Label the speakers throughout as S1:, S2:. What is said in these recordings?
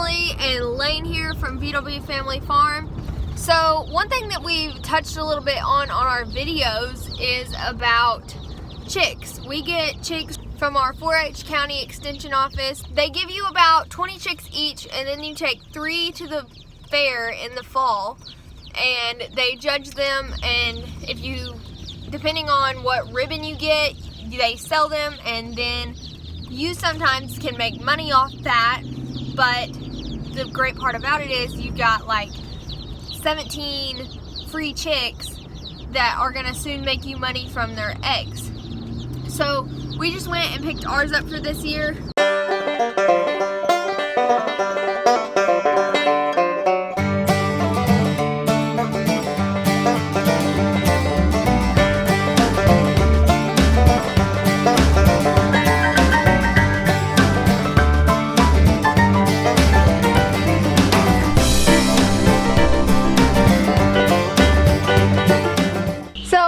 S1: Family and Lane here from VW Family Farm. So one thing that we've touched a little bit on our videos is about chicks. We get chicks from our 4-H County Extension Office. They give you about 20 chicks each, and then you take 3 to the fair in the fall, and they judge them, and if you, depending on what ribbon you get, they sell them, and then you sometimes can make money off that. But the great part about it is you've got like 17 free chicks that are gonna soon make you money from their eggs. So we just went and picked ours up for this year.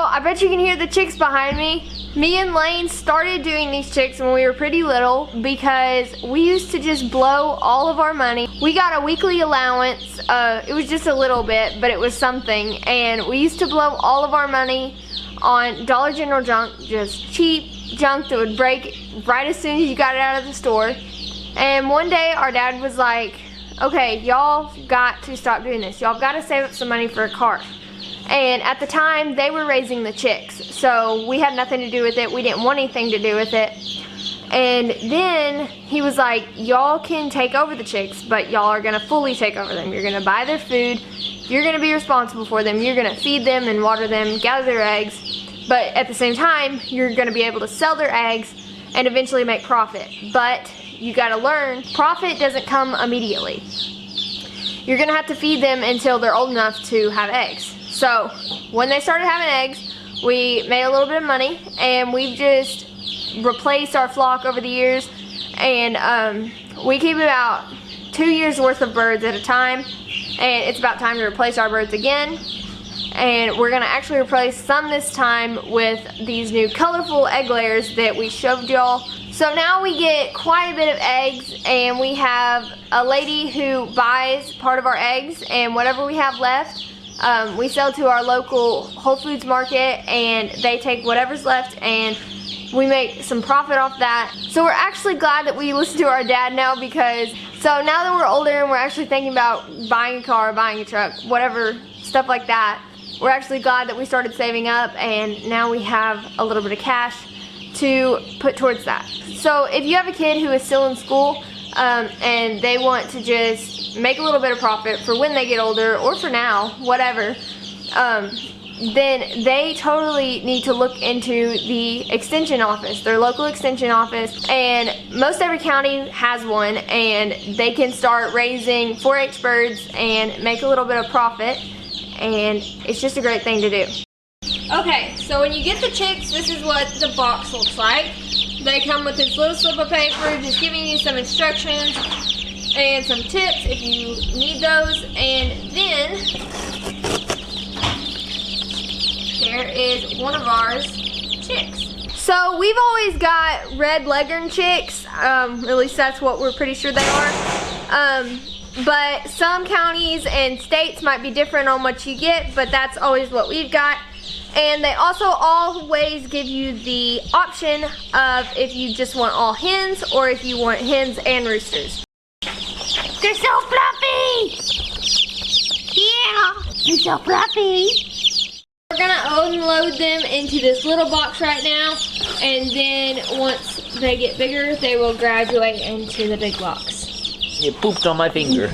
S1: I bet you can hear the chicks behind me. Me and Lane started doing these chicks when we were pretty little because we used to just blow all of our money. We got a weekly allowance. It was just a little bit, but it was something. And we used to blow all of our money on Dollar General junk, just cheap junk that would break right as soon as you got it out of the store. And one day our dad was like, okay, y'all got to stop doing this. Y'all got to save up some money for a car. And at the time, they were raising the chicks, so we had nothing to do with it. We didn't want anything to do with it. And then he was like, y'all can take over the chicks, but y'all are gonna fully take over them. You're gonna buy their food, you're gonna be responsible for them, you're gonna feed them and water them, gather their eggs, but at the same time, you're gonna be able to sell their eggs and eventually make profit. But you gotta learn, profit doesn't come immediately. You're gonna have to feed them until they're old enough to have eggs. So when they started having eggs, we made a little bit of money, and we've just replaced our flock over the years, and we keep about 2 years worth of birds at a time, and it's about time to replace our birds again. And we're gonna actually replace some this time with these new colorful egg layers that we showed y'all. So now we get quite a bit of eggs, and we have a lady who buys part of our eggs, and whatever we have left, we sell to our local Whole Foods market, and they take whatever's left, and we make some profit off that. So we're actually glad that we listen to our dad now, because so now that we're older and we're actually thinking about buying a car, buying a truck, whatever, stuff like that, we're actually glad that we started saving up, and now we have a little bit of cash to put towards that. So if you have a kid who is still in school and they want to just make a little bit of profit for when they get older, or for now, whatever, then they totally need to look into the extension office, their local extension office, and most every county has one, and they can start raising 4-H birds and make a little bit of profit, and it's just a great thing to do. Okay, so when you get the chicks, this is what the box looks like. They come with this little slip of paper just giving you some instructions and some tips if you need those. And then there is one of ours chicks. So we've always got red leghorn chicks, at least that's what we're pretty sure they are. But some counties and states might be different on what you get, but that's always what we've got. And they also always give you the option of if you just want all hens or if you want hens and roosters.
S2: They're so fluffy! Yeah, they're so fluffy.
S1: We're gonna unload them into this little box right now, and then once they get bigger, they will graduate into the big box.
S3: You pooped on my finger.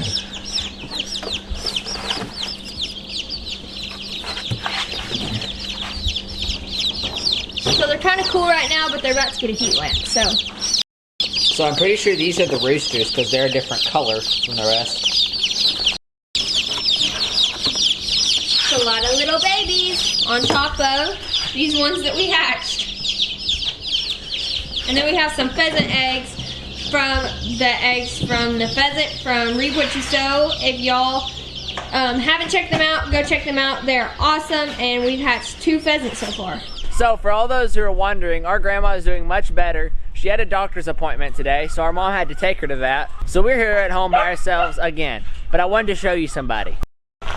S1: So they're kind of cool right now, but they're about to get a heat lamp,
S3: So I'm pretty sure these are the roosters because they're a different color from the rest.
S1: It's a lot of little babies on top of these ones that we hatched. And then we have some pheasant eggs from the pheasant from Reap What You Sow. If y'all haven't checked them out, go check them out. They're awesome, and we've hatched 2 pheasants so far.
S3: So for all those who are wondering, our grandma is doing much better. She had a doctor's appointment today, so our mom had to take her to that. So we're here at home by ourselves again. But I wanted to show you somebody.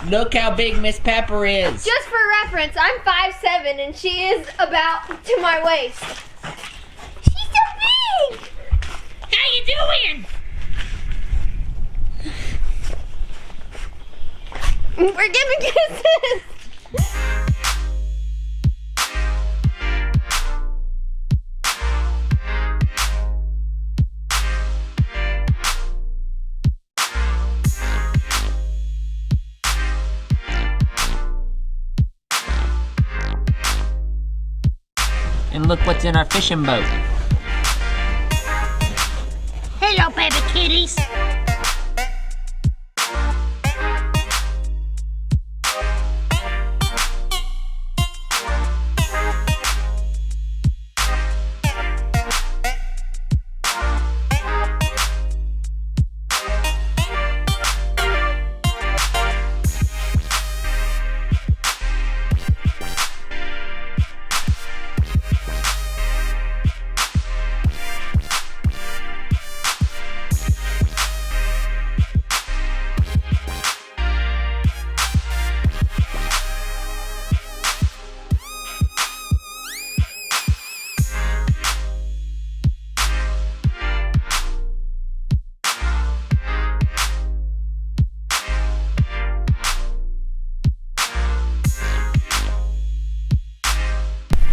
S3: Look how big Miss Pepper is.
S1: Just for reference, I'm 5'7" and she is about to my waist. She's so big!
S2: How you doing?
S1: We're giving kisses!
S3: And look what's in our fishing boat.
S2: Hello, baby kitties.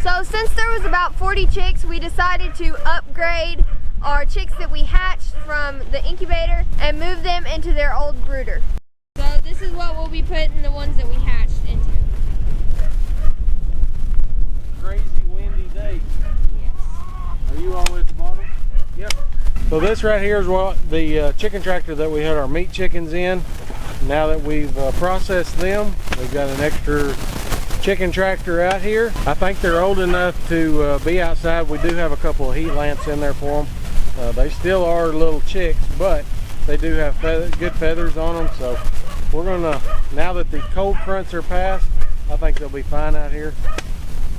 S1: So since there was about 40 chicks, we decided to upgrade our chicks that we hatched from the incubator and move them into their old brooder. So this is what we'll be putting the ones that we hatched into.
S4: Crazy windy day.
S1: Yes.
S4: Are you all the way at the bottom? Yep. So this right here is what the chicken tractor that we had our meat chickens in. Now that we've processed them, we've got an extra chicken tractor out here. I think they're old enough to be outside. We do have a couple of heat lamps in there for them. They still are little chicks, but they do have good feathers on them. So we're gonna, now that the cold fronts are past, I think they'll be fine out here.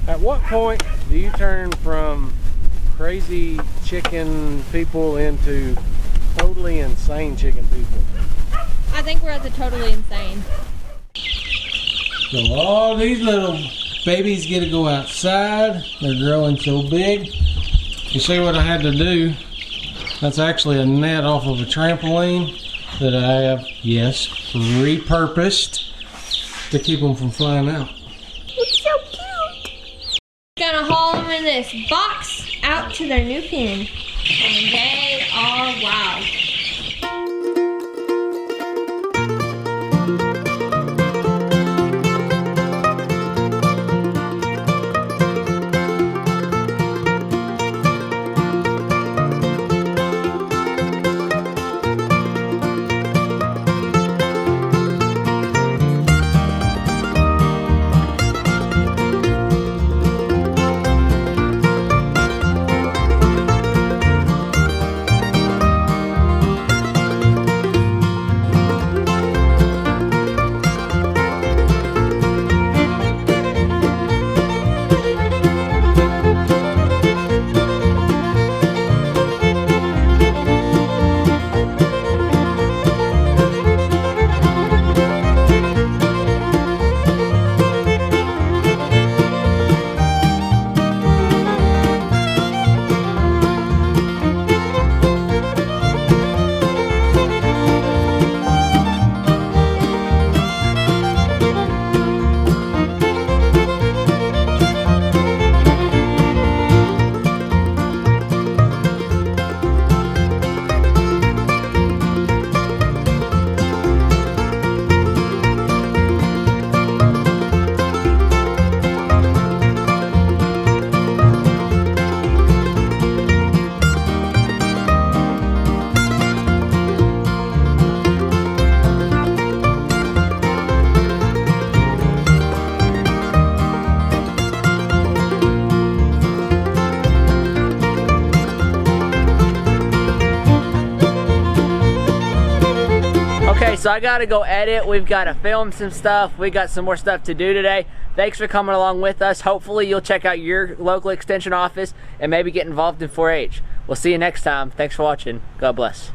S4: At what point do you turn from crazy chicken people into totally insane chicken people?
S1: I think we're at the totally insane.
S4: So all these little babies get to go outside. They're growing so big. You see what I had to do? That's actually a net off of a trampoline that I have, yes, repurposed to keep them from flying out.
S1: It's so cute. Gonna haul them in this box out to their new pen. And they are wild.
S3: So I gotta go edit. We've gotta film some stuff. We got some more stuff to do today. Thanks for coming along with us. Hopefully you'll check out your local extension office and maybe get involved in 4-H. We'll see you next time. Thanks for watching. God bless.